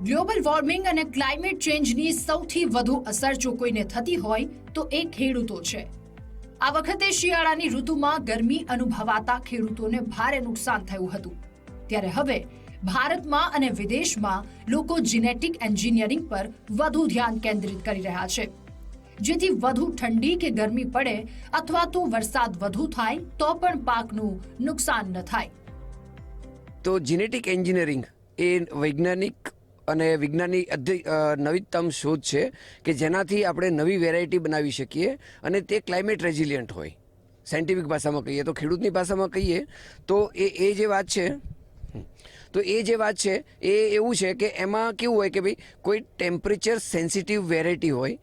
Global warming અને climate ચેન્જની સૌથી વધુ અસર જો કોઈને થતી હોય તો એ ખેડૂતો છે। આ વખતે શિયાળાની ઋતુમાં ગરમી અનુભવાતા ખેડૂતોને ભારે નુકસાન થયું હતું, ત્યારે હવે ભારતમાં અને વિદેશમાં લોકો જીનેટિક એન્જિનિયરિંગ પર વધુ ધ્યાન કેન્દ્રિત કરી રહ્યા છે, જેથી વધુ ઠંડી કે ગરમી પડે અથવા તો વરસાદ વધુ થાય તો પણ પાકનું નુકસાન ન થાય। તો જીનેટિક એન્જિનિયરિંગ એ વૈજ્ઞાનિક અને વિજ્ઞાનની નવીનતમ શોધ છે કે જેનાથી આપણે નવી વેરાયટી બનાવી શકીએ અને તે ક્લાઇમેટ રેઝિલિયન્ટ હોય। સાયન્ટિફિક ભાષામાં કહીએ તો, ખેડૂતની ભાષામાં કહીએ તો એ જે વાત છે એ એવું છે કે એમાં કેવું હોય કે ભાઈ કોઈ ટેમ્પરેચર સેન્સિટિવ વેરાયટી હોય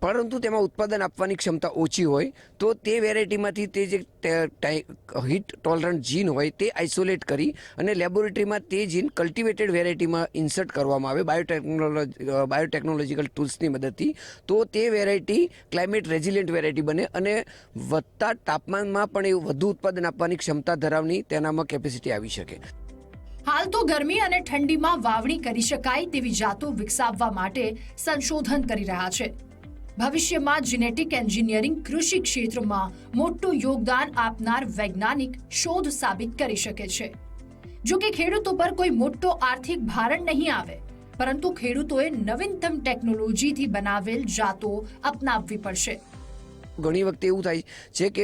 પરંતુ તેમાં ઉત્પાદન આપવાની ક્ષમતા ઓછી હોય તો તે વેરાયટીમાંથી તે જે હીટ ટોલરન્ટ જીન હોય તે આઇસોલેટ કરી અને લેબોરેટરીમાં તે જીન કલ્ટિવેટેડ વેરાયટીમાં ઇન્સર્ટ કરવામાં આવે બાયોટેકનોલોજીકલ ટૂલ્સની મદદથી, તો તે વેરાયટી ક્લાઇમેટ રેઝિલિયન્ટ વેરાયટી બને અને વધતા તાપમાનમાં પણ એ વધુ ઉત્પાદન આપવાની ક્ષમતા ધરાવની તેનામાં કેપેસિટી આવી શકે। હાલ તો ગરમી અને ઠંડીમાં વાવણી કરી શકાય તેવી જાતો વિકસાવવા માટે સંશોધન કરી રહ્યા છે। ભવિષ્યમાં જીનેટિક એન્જિનિયરિંગ કૃષિ ક્ષેત્રમાં મોટું યોગદાન આપનાર વૈજ્ઞાનિક શોધ સાબિત કરી શકે છે। જો કે ખેડૂતો પર કોઈ મોટો આર્થિક ભારણ નહીં આવે, પરંતુ ખેડૂતોએ નવીનતમ ટેકનોલોજીથી બનાવેલ જાતો અપનાવવી પડશે। ઘણી વખતે એવું થાય છે કે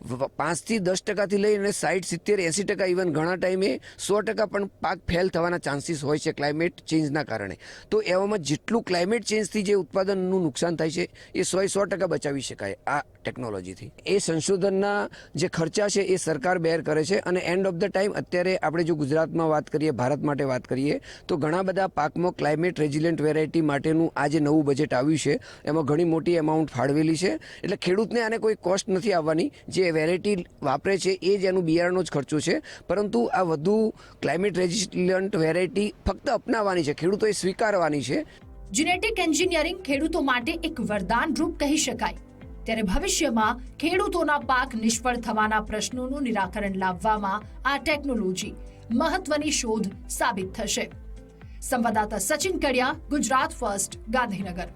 5-10% લઈને 60-70-80% ઇવન ઘણા ટાઈમે 100% પણ પાક ફેલ થવાના ચાન્સીસ હોય છે ક્લાઇમેટ ચેન્જના કારણે। તો એવામાં જેટલું ક્લાઇમેટ ચેન્જથી જે ઉત્પાદનનું નુકસાન થાય છે એ 100% બચાવી શકાય આ ટેકનોલોજીથી। એ સંશોધનના જે ખર્ચા છે એ સરકાર બેર કરે છે અને એન્ડ ઓફ ધ ટાઈમ અત્યારે આપણે જો ગુજરાતમાં વાત કરીએ, ભારત માટે વાત કરીએ તો ઘણા બધા પાકમાં ક્લાઇમેટ રેઝિલિયન્ટ વેરાયટી માટેનું આ જે નવું બજેટ આવ્યું છે એમાં ઘણી મોટી એમાઉન્ટ ફાળવેલી છે, એટલે ખેડૂતને આને કોઈ કોસ્ટ નથી આવવાની। જે વેરાયટી વાપરે છે એ જ એનું બિયારણનો જ ખર્ચો છે, પરંતુ આ વધુ ક્લાઇમેટ રેઝિલિયન્ટ વેરાયટી ફક્ત અપનાવવાની છે, ખેડૂતોએ સ્વીકારવાની છે। જીનેટિક એન્જિનિયરિંગ ખેડૂતો માટે એક વરદાન રૂપ કહી શકાય, ત્યારે ભવિષ્યમાં ખેડૂતોના પાક નિષ્ફળ થવાના પ્રશ્નોનું નિરાકરણ લાવવામાં આ ટેકનોલોજી મહત્વની શોધ સાબિત થશે। સંવાદદાતા સચિન કડિયા, ગુજરાત ફર્સ્ટ, ગાંધીનગર।